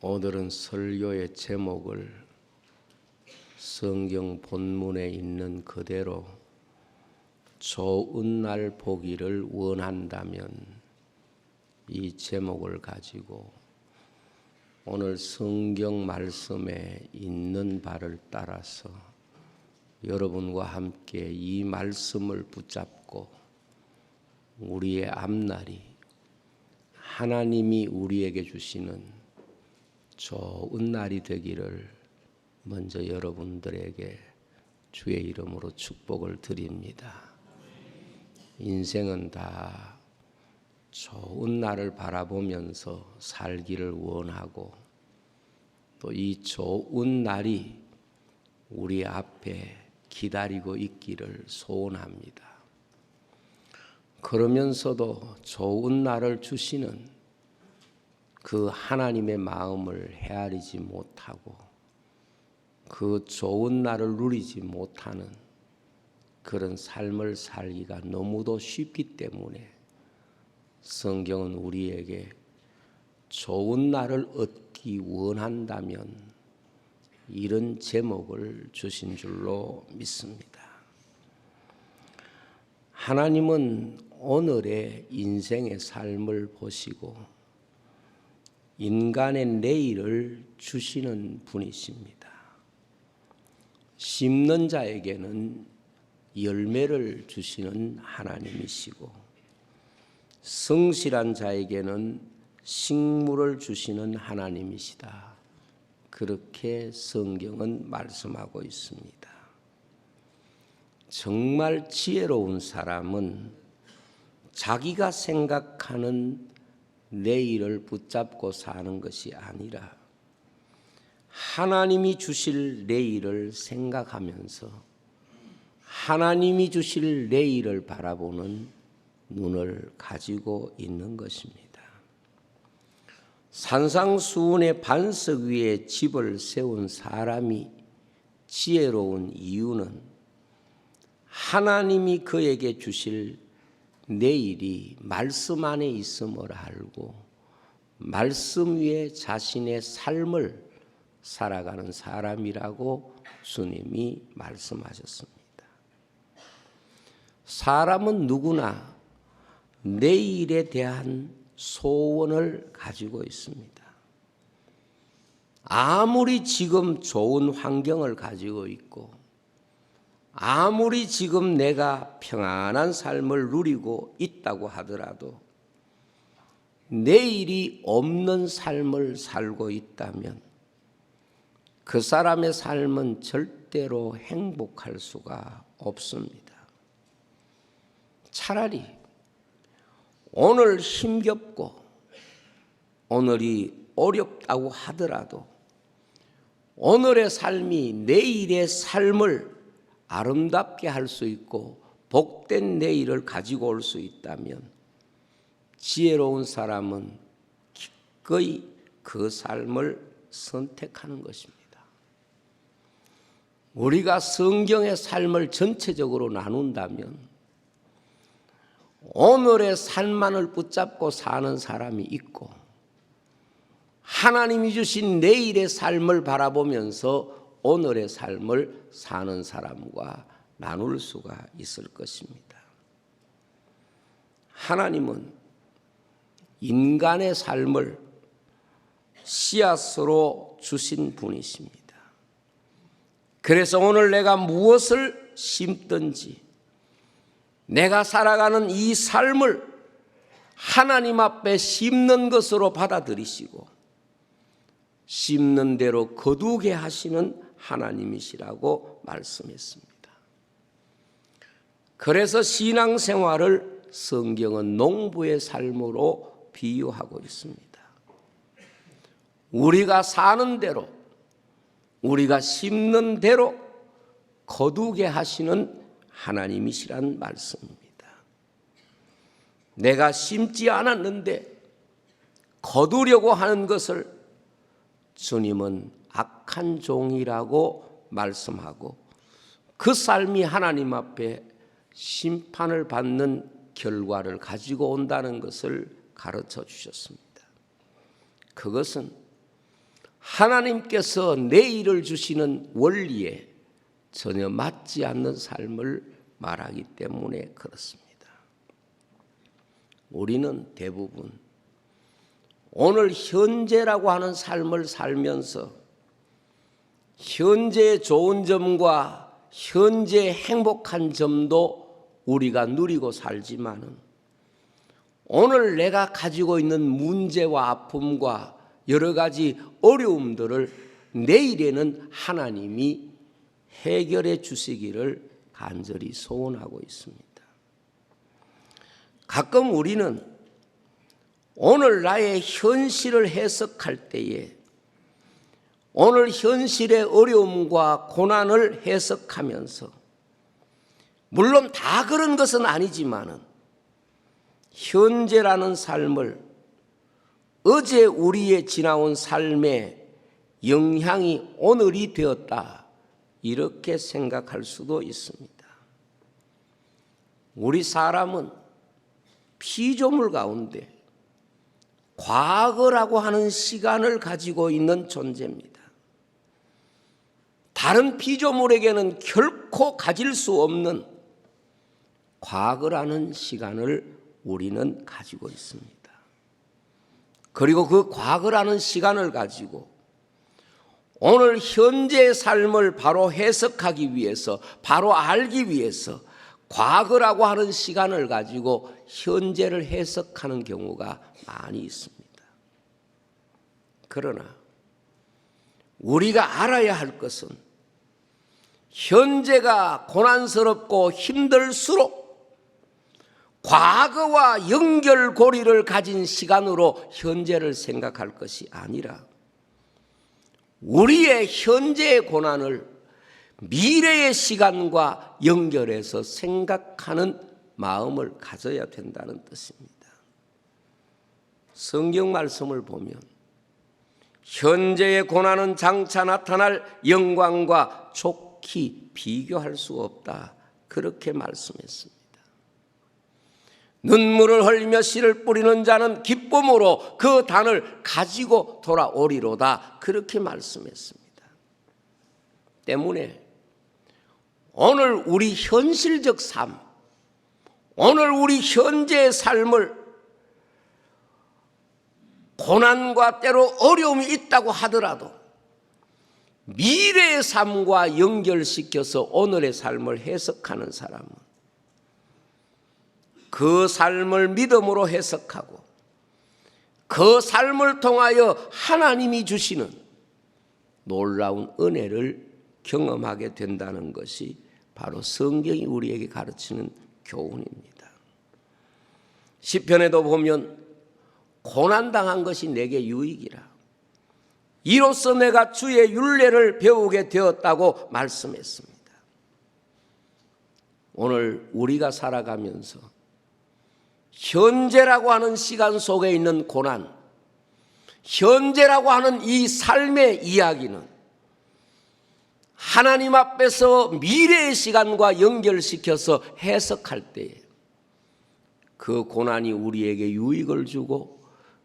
오늘은 설교의 제목을 성경 본문에 있는 그대로 좋은 날 보기를 원한다면 이 제목을 가지고 오늘 성경 말씀에 있는 바를 따라서 여러분과 함께 이 말씀을 붙잡고 우리의 앞날이 하나님이 우리에게 주시는 좋은 날이 되기를 먼저 여러분들에게 주의 이름으로 축복을 드립니다. 인생은 다 좋은 날을 바라보면서 살기를 원하고 또 이 좋은 날이 우리 앞에 기다리고 있기를 소원합니다. 그러면서도 좋은 날을 주시는 그 하나님의 마음을 헤아리지 못하고 그 좋은 날을 누리지 못하는 그런 삶을 살기가 너무도 쉽기 때문에 성경은 우리에게 좋은 날을 얻기 원한다면 이런 제목을 주신 줄로 믿습니다. 하나님은 오늘의 인생의 삶을 보시고 인간의 내일을 주시는 분이십니다. 심는 자에게는 열매를 주시는 하나님이시고 성실한 자에게는 식물을 주시는 하나님이시다. 그렇게 성경은 말씀하고 있습니다. 정말 지혜로운 사람은 자기가 생각하는 내일을 붙잡고 사는 것이 아니라 하나님이 주실 내일을 생각하면서 하나님이 주실 내일을 바라보는 눈을 가지고 있는 것입니다. 산상수훈의 반석 위에 집을 세운 사람이 지혜로운 이유는 하나님이 그에게 주실 내일이 말씀 안에 있음을 알고 말씀 위에 자신의 삶을 살아가는 사람이라고 주님이 말씀하셨습니다. 사람은 누구나 내일에 대한 소원을 가지고 있습니다. 아무리 지금 좋은 환경을 가지고 있고 아무리 지금 내가 평안한 삶을 누리고 있다고 하더라도 내일이 없는 삶을 살고 있다면 그 사람의 삶은 절대로 행복할 수가 없습니다. 차라리 오늘 힘겹고 오늘이 어렵다고 하더라도 오늘의 삶이 내일의 삶을 아름답게 할 수 있고 복된 내일을 가지고 올 수 있다면 지혜로운 사람은 기꺼이 그 삶을 선택하는 것입니다. 우리가 성경의 삶을 전체적으로 나눈다면 오늘의 삶만을 붙잡고 사는 사람이 있고 하나님이 주신 내일의 삶을 바라보면서 오늘의 삶을 사는 사람과 나눌 수가 있을 것입니다. 하나님은 인간의 삶을 씨앗으로 주신 분이십니다. 그래서 오늘 내가 무엇을 심든지 내가 살아가는 이 삶을 하나님 앞에 심는 것으로 받아들이시고 심는 대로 거두게 하시는 하나님이시라고 말씀했습니다. 그래서 신앙생활을 성경은 농부의 삶으로 비유하고 있습니다. 우리가 사는 대로 우리가 심는 대로 거두게 하시는 하나님이시란 말씀입니다. 내가 심지 않았는데 거두려고 하는 것을 주님은 악한 종이라고 말씀하고 그 삶이 하나님 앞에 심판을 받는 결과를 가지고 온다는 것을 가르쳐 주셨습니다. 그것은 하나님께서 내일을 주시는 원리에 전혀 맞지 않는 삶을 말하기 때문에 그렇습니다. 우리는 대부분 오늘 현재라고 하는 삶을 살면서 현재의 좋은 점과 현재의 행복한 점도 우리가 누리고 살지만은 오늘 내가 가지고 있는 문제와 아픔과 여러 가지 어려움들을 내일에는 하나님이 해결해 주시기를 간절히 소원하고 있습니다. 가끔 우리는 오늘 나의 현실을 해석할 때에 오늘 현실의 어려움과 고난을 해석하면서 물론 다 그런 것은 아니지만은 현재라는 삶을 어제 우리의 지나온 삶에 영향이 오늘이 되었다 이렇게 생각할 수도 있습니다. 우리 사람은 피조물 가운데 과거라고 하는 시간을 가지고 있는 존재입니다. 다른 피조물에게는 결코 가질 수 없는 과거라는 시간을 우리는 가지고 있습니다. 그리고 그 과거라는 시간을 가지고 오늘 현재의 삶을 바로 해석하기 위해서, 바로 알기 위해서 과거라고 하는 시간을 가지고 현재를 해석하는 경우가 많이 있습니다. 그러나 우리가 알아야 할 것은 현재가 고난스럽고 힘들수록 과거와 연결고리를 가진 시간으로 현재를 생각할 것이 아니라 우리의 현재의 고난을 미래의 시간과 연결해서 생각하는 마음을 가져야 된다는 뜻입니다. 성경 말씀을 보면 현재의 고난은 장차 나타날 영광과 좋게 비교할 수 없다 그렇게 말씀했습니다. 눈물을 흘리며 씨를 뿌리는 자는 기쁨으로 그 단을 가지고 돌아오리로다 그렇게 말씀했습니다. 때문에 오늘 우리 현실적 삶, 오늘 우리 현재의 삶을 고난과 때로 어려움이 있다고 하더라도 미래의 삶과 연결시켜서 오늘의 삶을 해석하는 사람은 그 삶을 믿음으로 해석하고 그 삶을 통하여 하나님이 주시는 놀라운 은혜를 경험하게 된다는 것이 바로 성경이 우리에게 가르치는 교훈입니다. 시편에도 보면 고난당한 것이 내게 유익이라 이로써 내가 주의 율례를 배우게 되었다고 말씀했습니다. 오늘 우리가 살아가면서 현재라고 하는 시간 속에 있는 고난, 현재라고 하는 이 삶의 이야기는 하나님 앞에서 미래의 시간과 연결시켜서 해석할 때에 그 고난이 우리에게 유익을 주고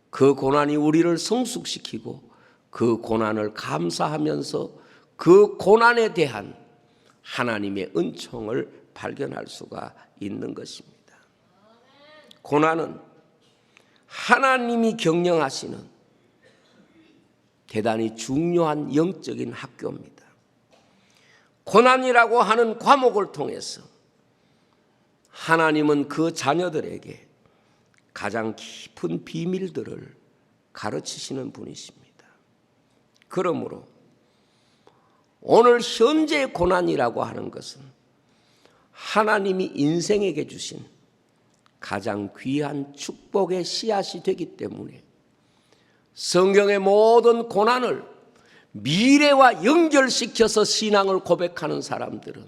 그 고난이 우리를 성숙시키고 그 고난을 감사하면서 그 고난에 대한 하나님의 은총을 발견할 수가 있는 것입니다. 고난은 하나님이 경영하시는 대단히 중요한 영적인 학교입니다. 고난이라고 하는 과목을 통해서 하나님은 그 자녀들에게 가장 깊은 비밀들을 가르치시는 분이십니다. 그러므로 오늘 현재의 고난이라고 하는 것은 하나님이 인생에게 주신 가장 귀한 축복의 씨앗이 되기 때문에 성경의 모든 고난을 미래와 연결시켜서 신앙을 고백하는 사람들은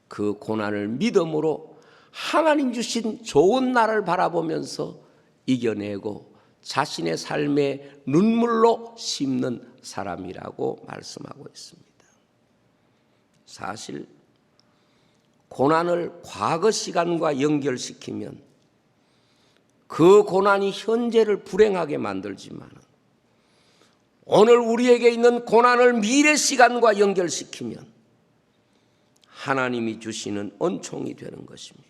그 고난을 믿음으로 하나님 주신 좋은 날을 바라보면서 이겨내고 자신의 삶에 눈물로 심는 사람이라고 말씀하고 있습니다. 사실 고난을 과거 시간과 연결시키면 그 고난이 현재를 불행하게 만들지만 오늘 우리에게 있는 고난을 미래 시간과 연결시키면 하나님이 주시는 은총이 되는 것입니다.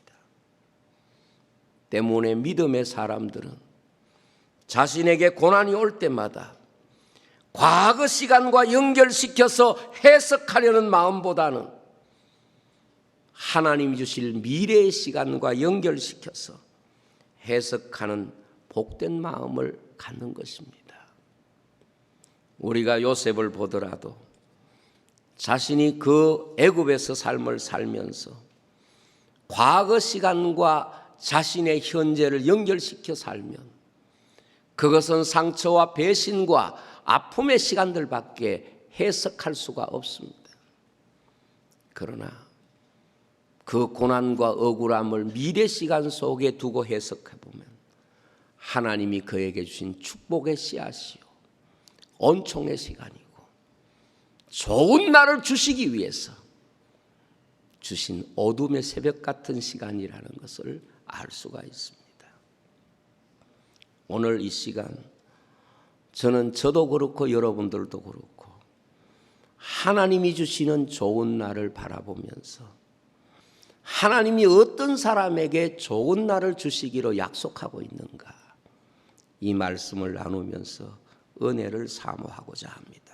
때문에 믿음의 사람들은 자신에게 고난이 올 때마다 과거 시간과 연결시켜서 해석하려는 마음보다는 하나님이 주실 미래의 시간과 연결시켜서 해석하는 복된 마음을 갖는 것입니다. 우리가 요셉을 보더라도 자신이 그 애굽에서 삶을 살면서 과거 시간과 자신의 현재를 연결시켜 살면 그것은 상처와 배신과 아픔의 시간들밖에 해석할 수가 없습니다. 그러나 그 고난과 억울함을 미래 시간 속에 두고 해석해 보면 하나님이 그에게 주신 축복의 씨앗이요, 은총의 시간이고 좋은 날을 주시기 위해서 주신 어둠의 새벽 같은 시간이라는 것을 알 수가 있습니다. 오늘 이 시간 저도 그렇고 여러분들도 그렇고 하나님이 주시는 좋은 날을 바라보면서 하나님이 어떤 사람에게 좋은 날을 주시기로 약속하고 있는가, 이 말씀을 나누면서 은혜를 사모하고자 합니다.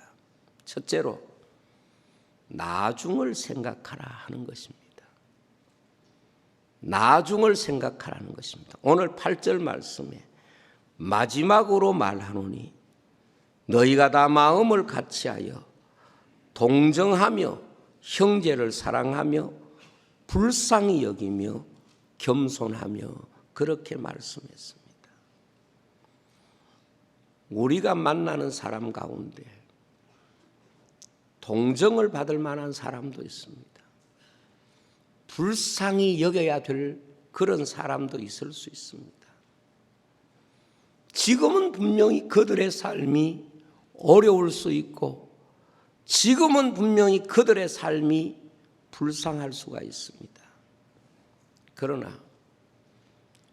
첫째로 나중을 생각하라 하는 것입니다. 나중을 생각하라는 것입니다. 오늘 8절 말씀에 마지막으로 말하노니 너희가 다 마음을 같이하여 동정하며 형제를 사랑하며 불쌍히 여기며 겸손하며 그렇게 말씀했습니다. 우리가 만나는 사람 가운데 동정을 받을 만한 사람도 있습니다. 불쌍히 여겨야 될 그런 사람도 있을 수 있습니다. 지금은 분명히 그들의 삶이 어려울 수 있고 지금은 분명히 그들의 삶이 불쌍할 수가 있습니다. 그러나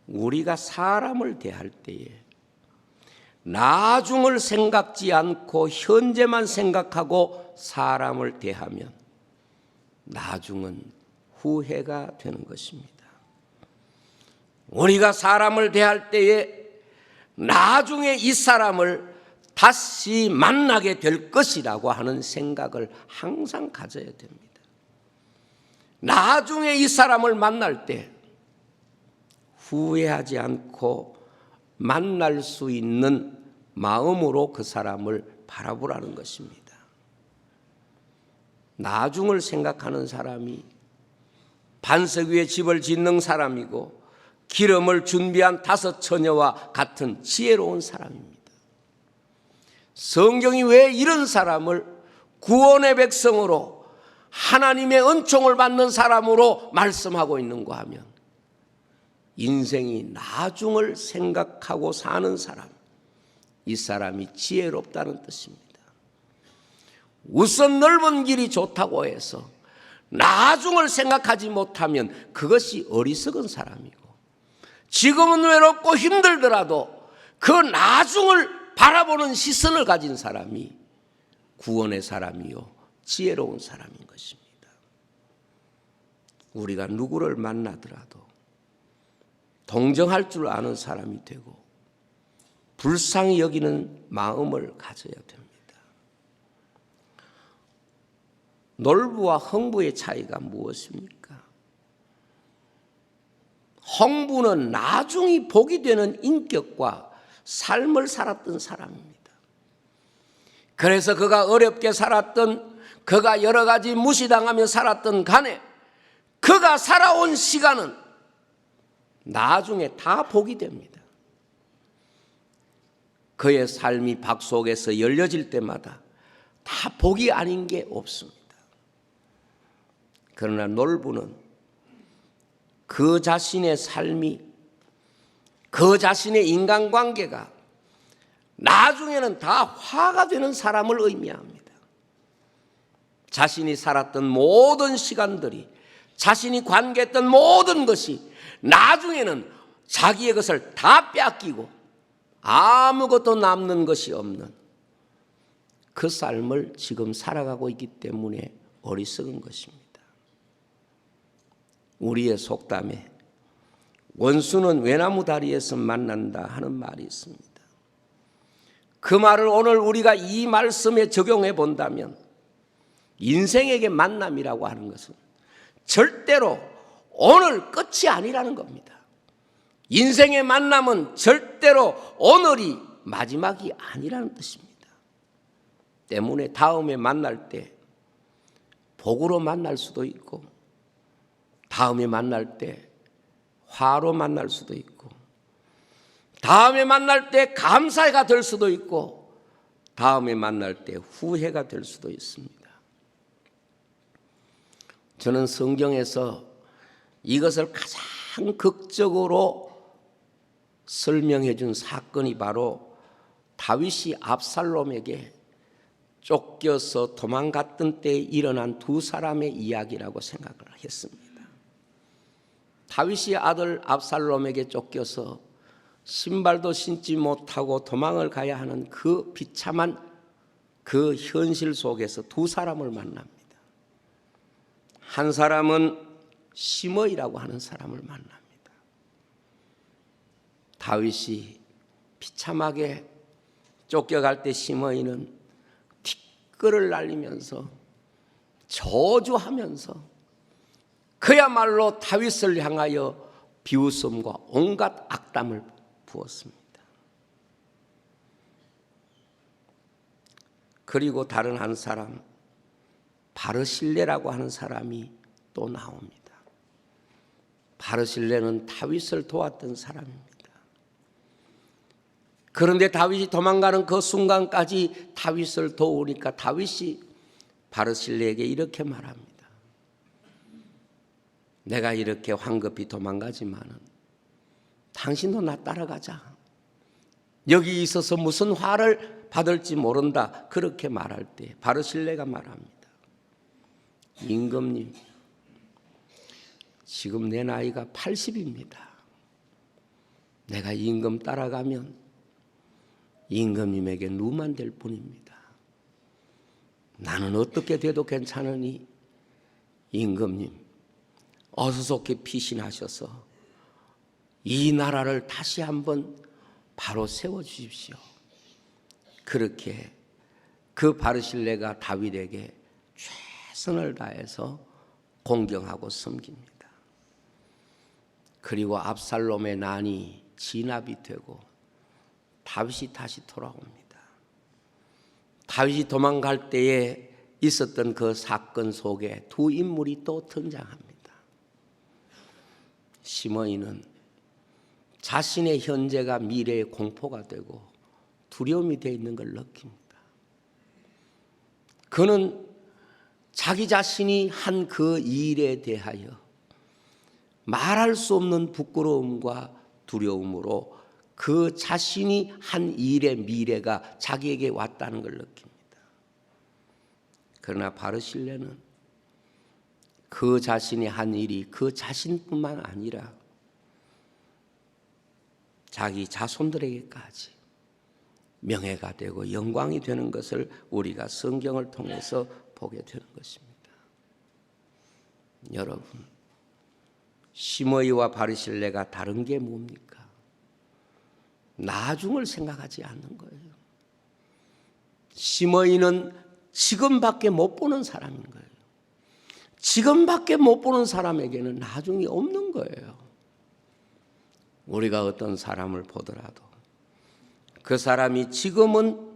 우리가 사람을 대할 때에 나중을 생각지 않고 현재만 생각하고 사람을 대하면 나중은 후회가 되는 것입니다. 우리가 사람을 대할 때에 나중에 이 사람을 다시 만나게 될 것이라고 하는 생각을 항상 가져야 됩니다. 나중에 이 사람을 만날 때 후회하지 않고 만날 수 있는 마음으로 그 사람을 바라보라는 것입니다. 나중을 생각하는 사람이 반석 위에 집을 짓는 사람이고 기름을 준비한 5 처녀와 같은 지혜로운 사람입니다. 성경이 왜 이런 사람을 구원의 백성으로 하나님의 은총을 받는 사람으로 말씀하고 있는가 하면 인생이 나중을 생각하고 사는 사람, 이 사람이 지혜롭다는 뜻입니다. 우선 넓은 길이 좋다고 해서 나중을 생각하지 못하면 그것이 어리석은 사람이고 지금은 외롭고 힘들더라도 그 나중을 바라보는 시선을 가진 사람이 구원의 사람이요 지혜로운 사람인 것입니다. 우리가 누구를 만나더라도 동정할 줄 아는 사람이 되고 불쌍히 여기는 마음을 가져야 됩니다. 놀부와 흥부의 차이가 무엇입니까? 흥부는 나중에 복이 되는 인격과 삶을 살았던 사람입니다. 그래서 그가 어렵게 살았던, 그가 여러 가지 무시당하며 살았던 간에 그가 살아온 시간은 나중에 다 복이 됩니다. 그의 삶이 박 속에서 열려질 때마다 다 복이 아닌 게 없습니다. 그러나 놀부는 그 자신의 삶이, 그 자신의 인간관계가 나중에는 다 화가 되는 사람을 의미합니다. 자신이 살았던 모든 시간들이, 자신이 관계했던 모든 것이 나중에는 자기의 것을 다 뺏기고 아무것도 남는 것이 없는 그 삶을 지금 살아가고 있기 때문에 어리석은 것입니다. 우리의 속담에 원수는 외나무 다리에서 만난다 하는 말이 있습니다. 그 말을 오늘 우리가 이 말씀에 적용해 본다면 인생에게 만남이라고 하는 것은 절대로 오늘 끝이 아니라는 겁니다. 인생의 만남은 절대로 오늘이 마지막이 아니라는 뜻입니다. 때문에 다음에 만날 때 복으로 만날 수도 있고, 다음에 만날 때 화로 만날 수도 있고, 다음에 만날 때 감사가 될 수도 있고, 다음에 만날 때 후회가 될 수도 있습니다. 저는 성경에서 이것을 가장 극적으로 설명해 준 사건이 바로 다윗이 압살롬에게 쫓겨서 도망갔던 때에 일어난 두 사람의 이야기라고 생각을 했습니다. 다윗이 아들 압살롬에게 쫓겨서 신발도 신지 못하고 도망을 가야 하는 그 비참한 그 현실 속에서 두 사람을 만납니다. 한 사람은 시므이라고 하는 사람을 만납니다. 다윗이 비참하게 쫓겨갈 때 시므이는 티끌을 날리면서 저주하면서 그야말로 다윗을 향하여 비웃음과 온갖 악담을 부었습니다. 그리고 다른 한 사람 바르실레라고 하는 사람이 또 나옵니다. 바르실레는 다윗을 도왔던 사람입니다. 그런데 다윗이 도망가는 그 순간까지 다윗을 도우니까 다윗이 바르실레에게 이렇게 말합니다. 내가 이렇게 황급히 도망가지만은 당신도 나 따라가자. 여기 있어서 무슨 화를 받을지 모른다. 그렇게 말할 때 바르실레가 말합니다. 임금님, 지금 내 나이가 80입니다. 내가 임금 따라가면 임금님에게 누만 될 뿐입니다. 나는 어떻게 돼도 괜찮으니 임금님 어수선하게 피신하셔서 이 나라를 다시 한번 바로 세워주십시오. 그렇게 그 바르실레가 다윗에게 최선을 다해서 공경하고 섬깁니다. 그리고 압살롬의 난이 진압이 되고 다윗이 다시 돌아옵니다. 다윗이 도망갈 때에 있었던 그 사건 속에 두 인물이 또 등장합니다. 시므이는 자신의 현재가 미래의 공포가 되고 두려움이 되어 있는 걸 느낍니다. 그는 자기 자신이 한 그 일에 대하여 말할 수 없는 부끄러움과 두려움으로 그 자신이 한 일의 미래가 자기에게 왔다는 걸 느낍니다. 그러나 바르실레는 그 자신이 한 일이 그 자신뿐만 아니라 자기 자손들에게까지 명예가 되고 영광이 되는 것을 우리가 성경을 통해서 보게 되는 것입니다. 여러분, 시므이와 바르실레가 다른 게 뭡니까? 나중을 생각하지 않는 거예요. 시므이는 지금밖에 못 보는 사람인 거예요. 지금밖에 못 보는 사람에게는 나중이 없는 거예요. 우리가 어떤 사람을 보더라도 그 사람이 지금은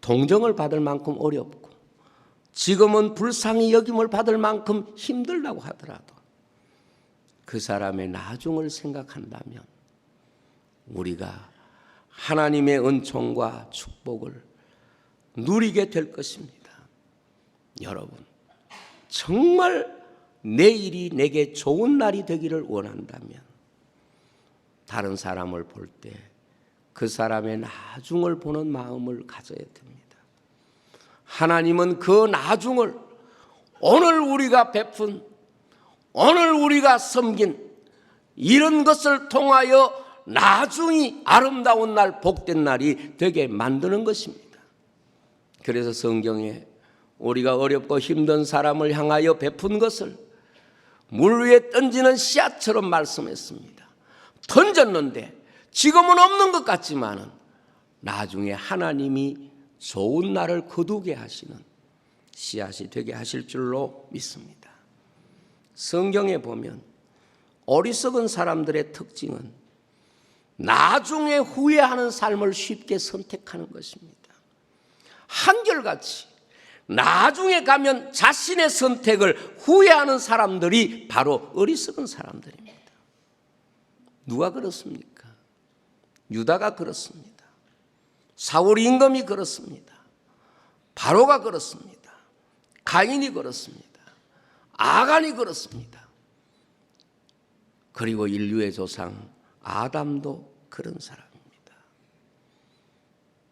동정을 받을 만큼 어렵고 지금은 불쌍히 여김을 받을 만큼 힘들다고 하더라도 그 사람의 나중을 생각한다면 우리가 하나님의 은총과 축복을 누리게 될 것입니다. 여러분, 정말 내일이 내게 좋은 날이 되기를 원한다면 다른 사람을 볼 때 그 사람의 나중을 보는 마음을 가져야 됩니다. 하나님은 그 나중을 오늘 우리가 베푼, 오늘 우리가 섬긴 이런 것을 통하여 나중이 아름다운 날, 복된 날이 되게 만드는 것입니다. 그래서 성경에 우리가 어렵고 힘든 사람을 향하여 베푼 것을 물 위에 던지는 씨앗처럼 말씀했습니다. 던졌는데 지금은 없는 것 같지만은 나중에 하나님이 좋은 날을 거두게 하시는 씨앗이 되게 하실 줄로 믿습니다. 성경에 보면 어리석은 사람들의 특징은 나중에 후회하는 삶을 쉽게 선택하는 것입니다. 한결같이 나중에 가면 자신의 선택을 후회하는 사람들이 바로 어리석은 사람들입니다. 누가 그렇습니까? 유다가 그렇습니다. 사울 임금이 그렇습니다. 바로가 그렇습니다. 가인이 그렇습니다. 아간이 그렇습니다. 그리고 인류의 조상 아담도 그런 사람입니다.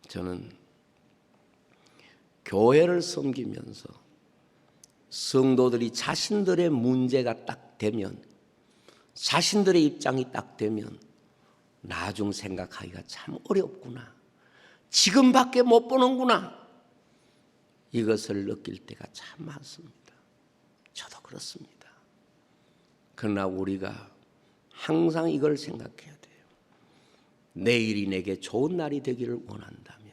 저는 교회를 섬기면서 성도들이 자신들의 문제가 딱 되면, 자신들의 입장이 딱 되면 나중 생각하기가 참 어렵구나, 지금밖에 못 보는구나, 이것을 느낄 때가 참 많습니다. 저도 그렇습니다. 그러나 우리가 항상 이걸 생각해야 돼요. 내일이 내게 좋은 날이 되기를 원한다면,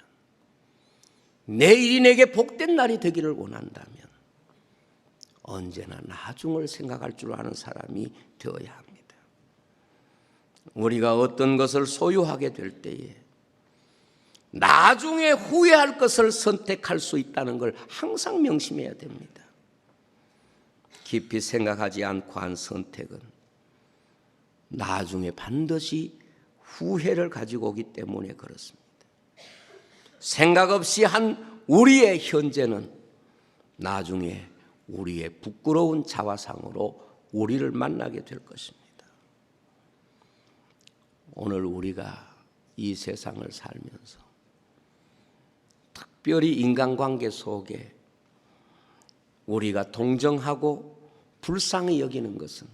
내일이 내게 복된 날이 되기를 원한다면 언제나 나중을 생각할 줄 아는 사람이 되어야 합니다. 우리가 어떤 것을 소유하게 될 때에 나중에 후회할 것을 선택할 수 있다는 걸 항상 명심해야 됩니다. 깊이 생각하지 않고 한 선택은 나중에 반드시 후회를 가지고 오기 때문에 그렇습니다. 생각 없이 한 우리의 현재는 나중에 우리의 부끄러운 자화상으로 우리를 만나게 될 것입니다. 오늘 우리가 이 세상을 살면서 특별히 인간관계 속에 우리가 동정하고 불쌍히 여기는 것은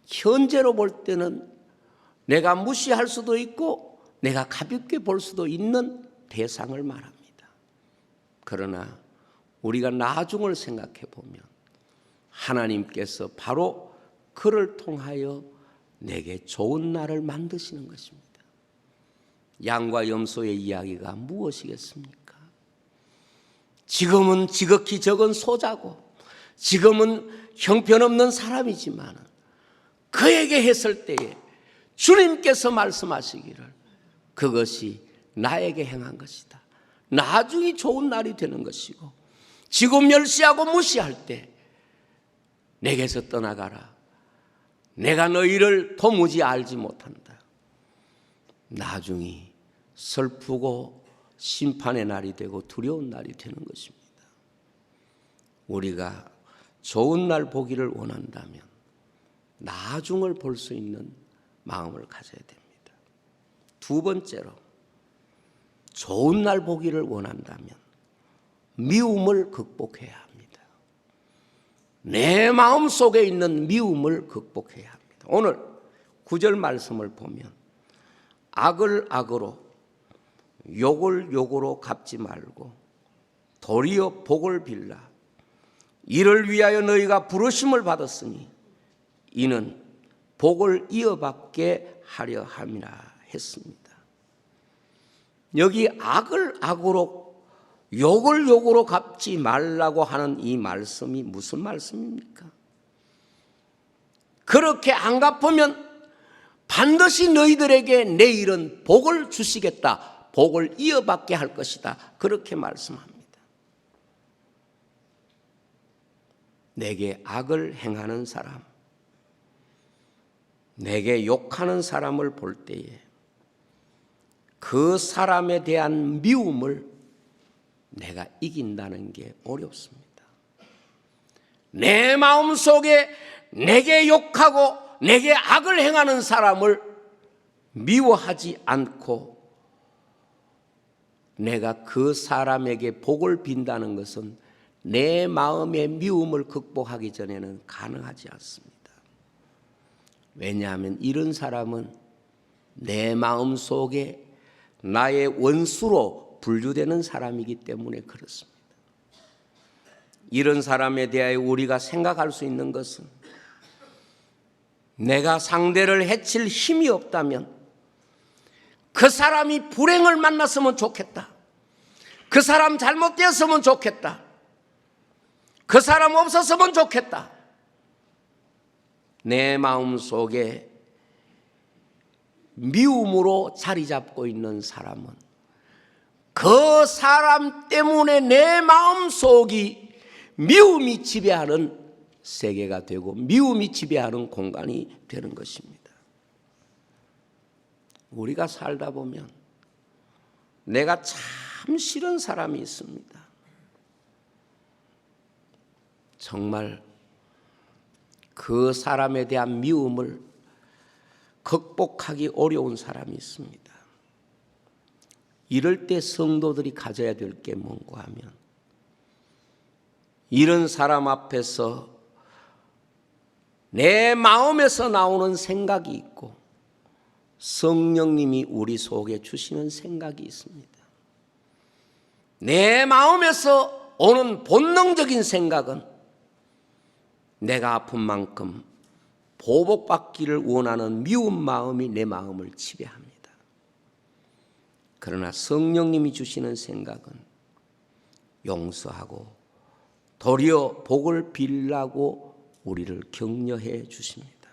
현재로 볼 때는 내가 무시할 수도 있고 내가 가볍게 볼 수도 있는 대상을 말합니다. 그러나 우리가 나중을 생각해 보면 하나님께서 바로 그를 통하여 내게 좋은 날을 만드시는 것입니다. 양과 염소의 이야기가 무엇이겠습니까? 지금은 지극히 적은 소자고 지금은 형편없는 사람이지만 그에게 했을 때에 주님께서 말씀하시기를 그것이 나에게 행한 것이다. 나중에 좋은 날이 되는 것이고 지금 멸시하고 무시할 때 내게서 떠나가라. 내가 너희를 도무지 알지 못한다. 나중에 슬프고 심판의 날이 되고 두려운 날이 되는 것입니다. 우리가 좋은 날 보기를 원한다면 나중을 볼 수 있는 마음을 가져야 됩니다. 두 번째로 좋은 날 보기를 원한다면 미움을 극복해야 합니다. 내 마음 속에 있는 미움을 극복해야 합니다. 오늘 9절 말씀을 보면 악을 악으로 욕을 욕으로 갚지 말고 도리어 복을 빌라. 이를 위하여 너희가 부르심을 받았으니 이는 복을 이어받게 하려 함이라 했습니다. 여기 악을 악으로 욕을 욕으로 갚지 말라고 하는 이 말씀이 무슨 말씀입니까? 그렇게 안 갚으면 반드시 너희들에게 내일은 복을 주시겠다. 복을 이어받게 할 것이다. 그렇게 말씀합니다. 내게 악을 행하는 사람, 내게 욕하는 사람을 볼 때에 그 사람에 대한 미움을 내가 이긴다는 게 어렵습니다. 내 마음속에 내게 욕하고 내게 악을 행하는 사람을 미워하지 않고 내가 그 사람에게 복을 빈다는 것은 내 마음의 미움을 극복하기 전에는 가능하지 않습니다. 왜냐하면 이런 사람은 내 마음 속에 나의 원수로 분류되는 사람이기 때문에 그렇습니다. 이런 사람에 대하여 우리가 생각할 수 있는 것은 내가 상대를 해칠 힘이 없다면 그 사람이 불행을 만났으면 좋겠다. 그 사람 잘못되었으면 좋겠다. 그 사람 없었으면 좋겠다. 내 마음 속에 미움으로 자리 잡고 있는 사람은 그 사람 때문에 내 마음 속이 미움이 지배하는 세계가 되고 미움이 지배하는 공간이 되는 것입니다. 우리가 살다 보면 내가 참 싫은 사람이 있습니다. 정말 그 사람에 대한 미움을 극복하기 어려운 사람이 있습니다. 이럴 때 성도들이 가져야 될 게 뭔가 하면 이런 사람 앞에서 내 마음에서 나오는 생각이 있고 성령님이 우리 속에 주시는 생각이 있습니다. 내 마음에서 오는 본능적인 생각은 내가 아픈 만큼 보복받기를 원하는 미운 마음이 내 마음을 지배합니다. 그러나 성령님이 주시는 생각은 용서하고 도리어 복을 빌라고 우리를 격려해 주십니다.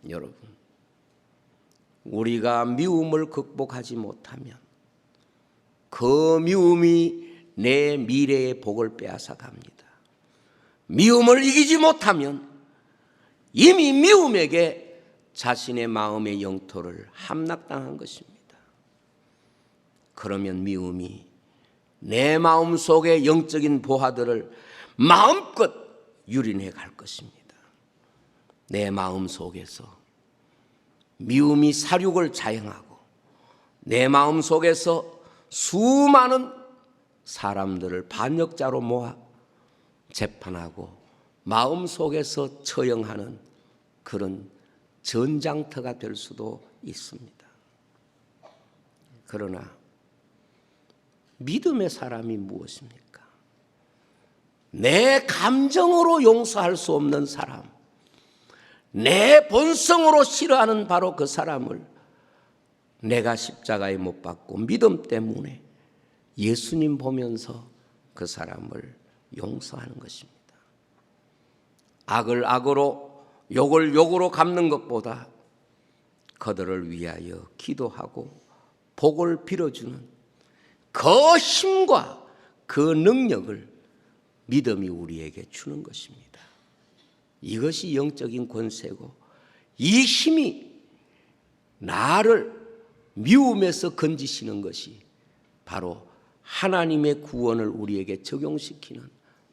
여러분, 우리가 미움을 극복하지 못하면 그 미움이 내 미래의 복을 빼앗아 갑니다. 미움을 이기지 못하면 이미 미움에게 자신의 마음의 영토를 함락당한 것입니다. 그러면 미움이 내 마음 속의 영적인 보화들을 마음껏 유린해 갈 것입니다. 내 마음 속에서 미움이 사륙을 자행하고 내 마음 속에서 수많은 사람들을 반역자로 모아 재판하고 마음 속에서 처형하는 그런 전장터가 될 수도 있습니다. 그러나 믿음의 사람이 무엇입니까? 내 감정으로 용서할 수 없는 사람, 내 본성으로 싫어하는 바로 그 사람을 내가 십자가에 못 박고 믿음 때문에 예수님 보면서 그 사람을 용서하는 것입니다. 악을 악으로 욕을 욕으로 갚는 것보다 그들을 위하여 기도하고 복을 빌어주는 그 힘과 그 능력을 믿음이 우리에게 주는 것입니다. 이것이 영적인 권세고 이 힘이 나를 미움에서 건지시는 것이 바로 하나님의 구원을 우리에게 적용시키는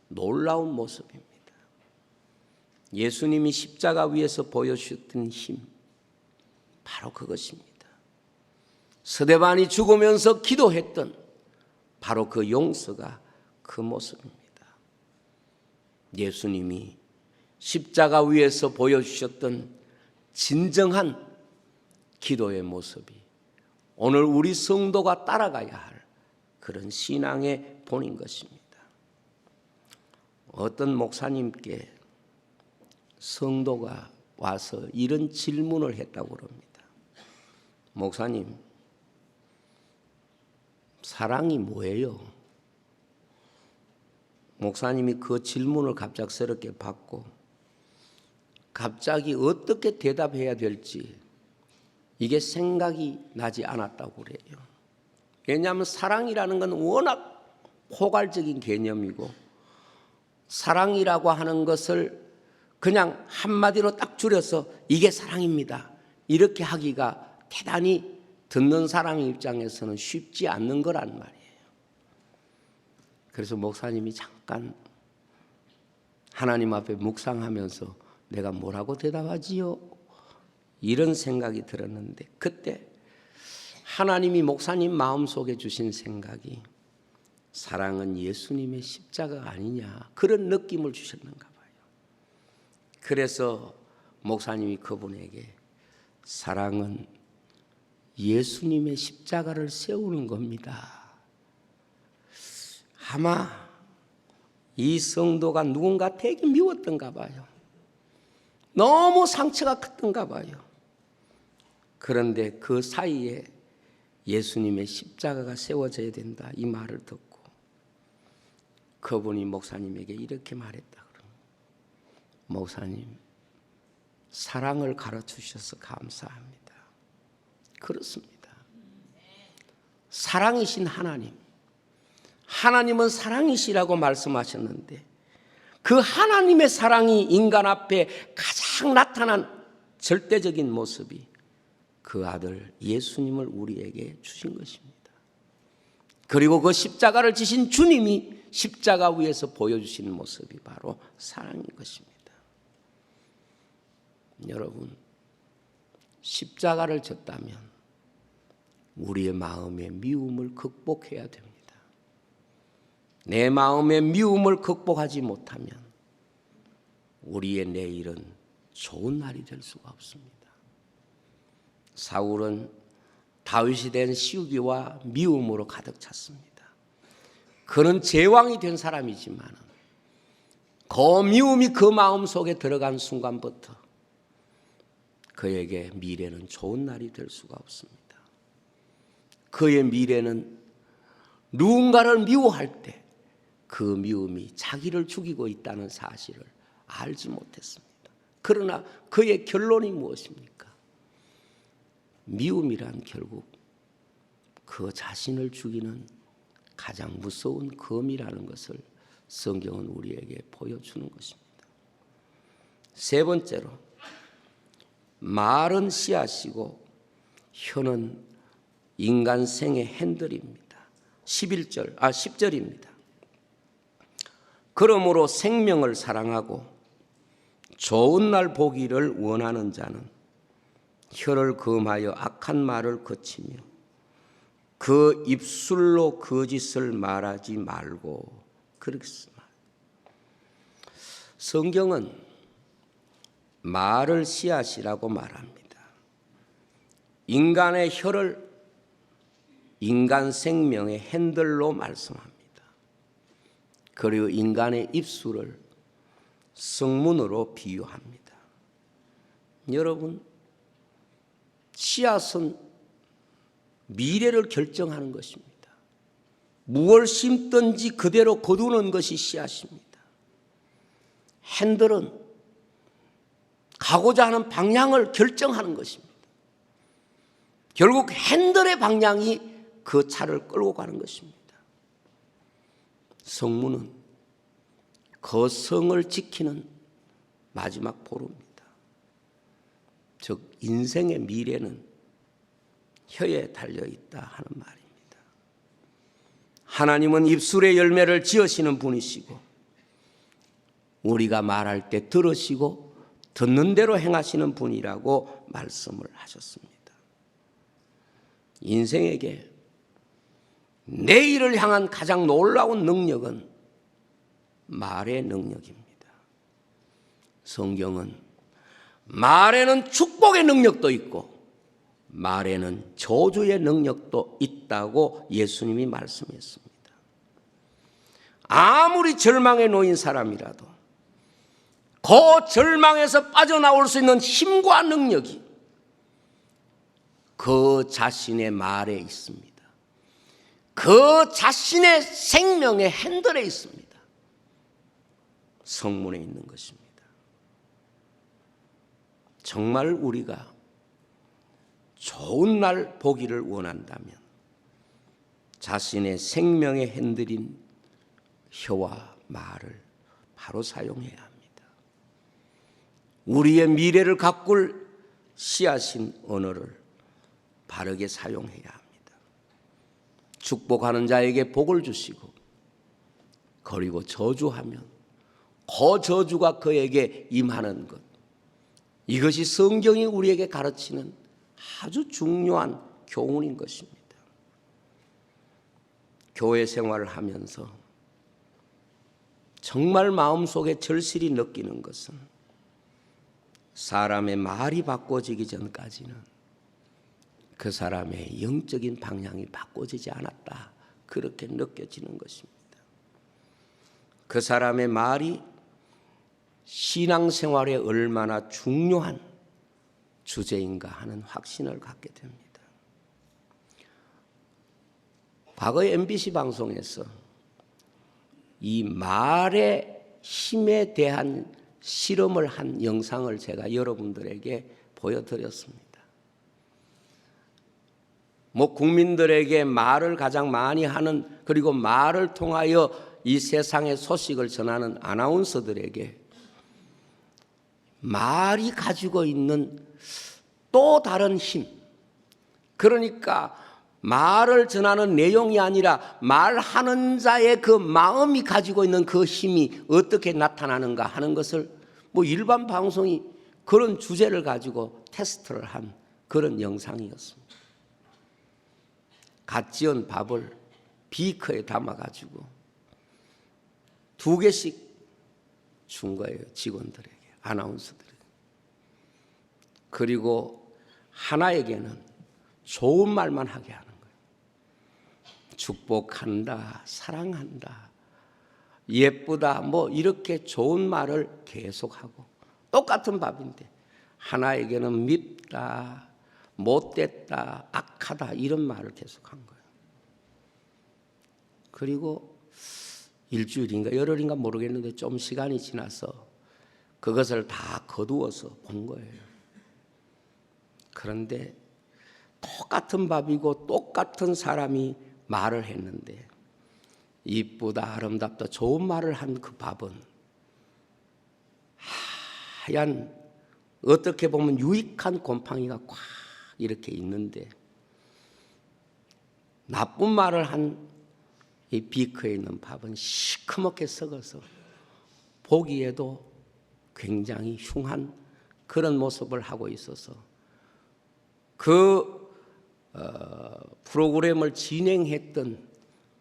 놀라운 모습입니다. 예수님이 십자가 위에서 보여주셨던 힘, 바로 그것입니다. 스데반이 죽으면서 기도했던 바로 그 용서가 그 모습입니다. 예수님이 십자가 위에서 보여주셨던 진정한 기도의 모습이 오늘 우리 성도가 따라가야 할 그런 신앙의 본인 것입니다. 어떤 목사님께 성도가 와서 이런 질문을 했다고 합니다. 목사님, 사랑이 뭐예요? 목사님이 그 질문을 갑작스럽게 받고 갑자기 어떻게 대답해야 될지 이게 생각이 나지 않았다고 그래요. 왜냐하면 사랑이라는 건 워낙 포괄적인 개념이고 사랑이라고 하는 것을 그냥 한마디로 딱 줄여서 이게 사랑입니다. 이렇게 하기가 대단히 듣는 사람 입장에서는 쉽지 않는 거란 말이에요. 그래서 목사님이 잠깐 하나님 앞에 묵상하면서 내가 뭐라고 대답하지요? 이런 생각이 들었는데 그때 하나님이 목사님 마음속에 주신 생각이 사랑은 예수님의 십자가가 아니냐 그런 느낌을 주셨는가 봐요. 그래서 목사님이 그분에게 사랑은 예수님의 십자가를 세우는 겁니다. 아마 이 성도가 누군가 되게 미웠던가 봐요. 너무 상처가 컸던가 봐요. 그런데 그 사이에 예수님의 십자가가 세워져야 된다, 이 말을 듣고 그분이 목사님에게 이렇게 말했다. 목사님, 사랑을 가르치셔서 감사합니다. 그렇습니다. 사랑이신 하나님, 하나님은 사랑이시라고 말씀하셨는데 그 하나님의 사랑이 인간 앞에 가장 나타난 절대적인 모습이 그 아들 예수님을 우리에게 주신 것입니다. 그리고 그 십자가를 지신 주님이 십자가 위에서 보여주신 모습이 바로 사랑인 것입니다. 여러분, 십자가를 졌다면 우리의 마음의 미움을 극복해야 됩니다. 내 마음의 미움을 극복하지 못하면 우리의 내일은 좋은 날이 될 수가 없습니다. 사울은 다윗이 된 시기와 미움으로 가득 찼습니다. 그는 제왕이 된 사람이지만 그 미움이 그 마음속에 들어간 순간부터 그에게 미래는 좋은 날이 될 수가 없습니다. 그의 미래는 누군가를 미워할 때 그 미움이 자기를 죽이고 있다는 사실을 알지 못했습니다. 그러나 그의 결론이 무엇입니까? 미움이란 결국 그 자신을 죽이는 가장 무서운 검이라는 것을 성경은 우리에게 보여주는 것입니다. 세 번째로, 말은 씨앗이고 혀는 인간 생의 핸들입니다. 10절입니다. 그러므로 생명을 사랑하고 좋은 날 보기를 원하는 자는 혀를 금하여 악한 말을 거치며 그 입술로 거짓을 말하지 말고. 그렇습니다. 성경은 말을 씨앗이라고 말합니다. 인간의 혀를 인간 생명의 핸들로 말씀합니다. 그리고 인간의 입술을 성문으로 비유합니다. 여러분, 씨앗은 미래를 결정하는 것입니다. 무엇을 심든지 그대로 거두는 것이 씨앗입니다. 핸들은 가고자 하는 방향을 결정하는 것입니다. 결국 핸들의 방향이 그 차를 끌고 가는 것입니다. 성문은 그 성을 지키는 마지막 보루입니다. 즉 인생의 미래는 혀에 달려있다 하는 말입니다. 하나님은 입술의 열매를 지으시는 분이시고 우리가 말할 때 들으시고 듣는 대로 행하시는 분이라고 말씀을 하셨습니다. 인생에게 내일을 향한 가장 놀라운 능력은 말의 능력입니다. 성경은 말에는 축복의 능력도 있고 말에는 저주의 능력도 있다고 예수님이 말씀했습니다. 아무리 절망에 놓인 사람이라도 그 절망에서 빠져나올 수 있는 힘과 능력이 그 자신의 말에 있습니다. 그 자신의 생명의 핸들에 있습니다. 성문에 있는 것입니다. 정말 우리가 좋은 날 보기를 원한다면 자신의 생명의 핸들인 혀와 말을 바로 사용해야 합니다. 우리의 미래를 가꿀 씨앗인 언어를 바르게 사용해야 합니다. 축복하는 자에게 복을 주시고 그리고 저주하면 그 저주가 그에게 임하는 것, 이것이 성경이 우리에게 가르치는 아주 중요한 교훈인 것입니다. 교회 생활을 하면서 정말 마음속에 절실히 느끼는 것은 사람의 말이 바꿔지기 전까지는 그 사람의 영적인 방향이 바꿔지지 않았다. 그렇게 느껴지는 것입니다. 그 사람의 말이 신앙생활에 얼마나 중요한 주제인가 하는 확신을 갖게 됩니다. 과거의 MBC 방송에서 이 말의 힘에 대한 실험을 한 영상을 제가 여러분들에게 보여드렸습니다. 국민들에게 말을 가장 많이 하는, 그리고 말을 통하여 이 세상의 소식을 전하는 아나운서들에게 말이 가지고 있는 또 다른 힘, 그러니까 말을 전하는 내용이 아니라 말하는 자의 그 마음이 가지고 있는 그 힘이 어떻게 나타나는가 하는 것을 일반 방송이 그런 주제를 가지고 테스트를 한 그런 영상이었습니다. 갓 지은 밥을 비커에 담아가지고 2개씩 준 거예요. 직원들에게, 아나운서들에게. 그리고 하나에게는 좋은 말만 하게 하는 거예요. 축복한다, 사랑한다, 예쁘다, 이렇게 좋은 말을 계속하고, 똑같은 밥인데 하나에게는 밉다, 못됐다, 악하다 이런 말을 계속한 거예요. 그리고 일주일인가 열흘인가 모르겠는데 좀 시간이 지나서 그것을 다 거두어서 본 거예요. 그런데 똑같은 밥이고 똑같은 사람이 말을 했는데 이쁘다, 아름답다, 좋은 말을 한 그 밥은 하얀, 어떻게 보면 유익한 곰팡이가 꽉 이렇게 있는데, 나쁜 말을 한 이 비커에 있는 밥은 시커멓게 썩어서 보기에도 굉장히 흉한 그런 모습을 하고 있어서 그 프로그램을 진행했던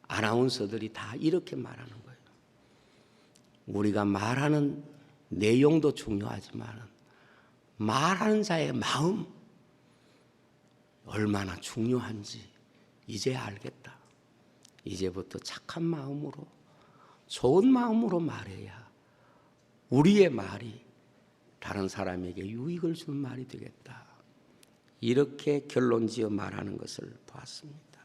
아나운서들이 다 이렇게 말하는 거예요. 우리가 말하는 내용도 중요하지만 말하는 자의 마음 얼마나 중요한지 이제 알겠다. 이제부터 착한 마음으로, 좋은 마음으로 말해야 우리의 말이 다른 사람에게 유익을 주는 말이 되겠다. 이렇게 결론지어 말하는 것을 보았습니다.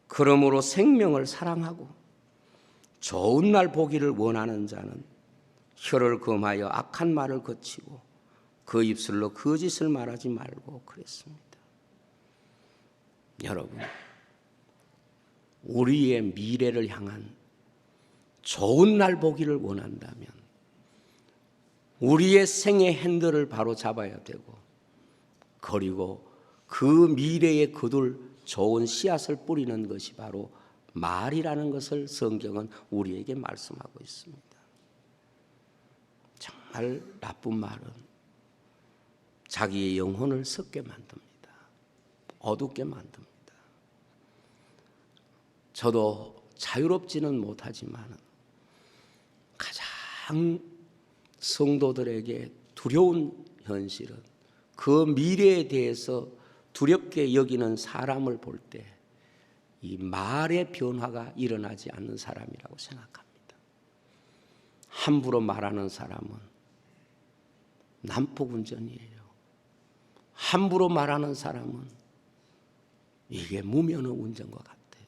그러므로 생명을 사랑하고 좋은 날 보기를 원하는 자는 혀를 금하여 악한 말을 거치고 그 입술로 거짓을 말하지 말고 그랬습니다. 여러분, 우리의 미래를 향한 좋은 날 보기를 원한다면 우리의 생의 핸들을 바로 잡아야 되고, 그리고 그 미래에 거둘 좋은 씨앗을 뿌리는 것이 바로 말이라는 것을 성경은 우리에게 말씀하고 있습니다. 정말 나쁜 말은 자기의 영혼을 썩게 만듭니다. 어둡게 만듭니다. 저도 자유롭지는 못하지만 가장 성도들에게 두려운 현실은 그 미래에 대해서 두렵게 여기는 사람을 볼 때 이 말의 변화가 일어나지 않는 사람이라고 생각합니다. 함부로 말하는 사람은 난폭운전이에요. 함부로 말하는 사람은 이게 무면허 운전과 같아요.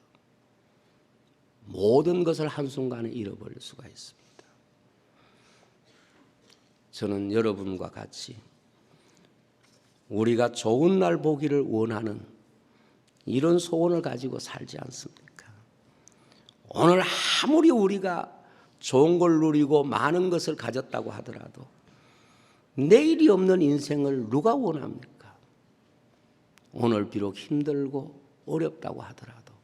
모든 것을 한순간에 잃어버릴 수가 있습니다. 저는 여러분과 같이 우리가 좋은 날 보기를 원하는 이런 소원을 가지고 살지 않습니까? 오늘 아무리 우리가 좋은 걸 누리고 많은 것을 가졌다고 하더라도 내일이 없는 인생을 누가 원합니까? 오늘 비록 힘들고 어렵다고 하더라도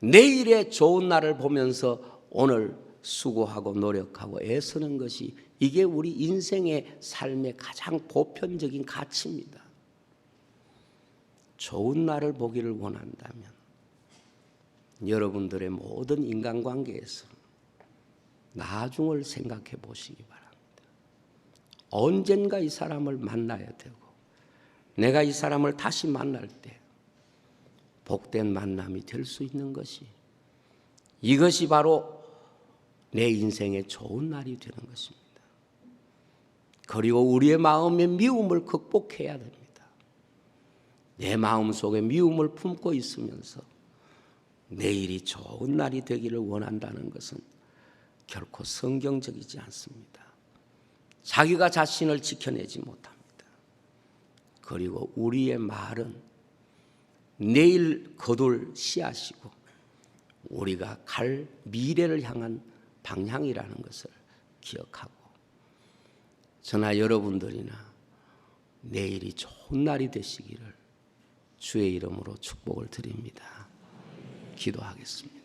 내일의 좋은 날을 보면서 오늘 수고하고 노력하고 애쓰는 것이, 이게 우리 인생의 삶의 가장 보편적인 가치입니다. 좋은 날을 보기를 원한다면 여러분들의 모든 인간관계에서 나중을 생각해 보시기 바랍니다. 언젠가 이 사람을 만나야 되고 내가 이 사람을 다시 만날 때 복된 만남이 될 수 있는 것이, 이것이 바로 내 인생의 좋은 날이 되는 것입니다. 그리고 우리의 마음의 미움을 극복해야 됩니다. 내 마음속에 미움을 품고 있으면서 내일이 좋은 날이 되기를 원한다는 것은 결코 성경적이지 않습니다. 자기가 자신을 지켜내지 못합니다. 그리고 우리의 말은 내일 거둘 씨앗이고 우리가 갈 미래를 향한 방향이라는 것을 기억하고, 저나 여러분들이나 내일이 좋은 날이 되시기를 주의 이름으로 축복을 드립니다. 기도하겠습니다.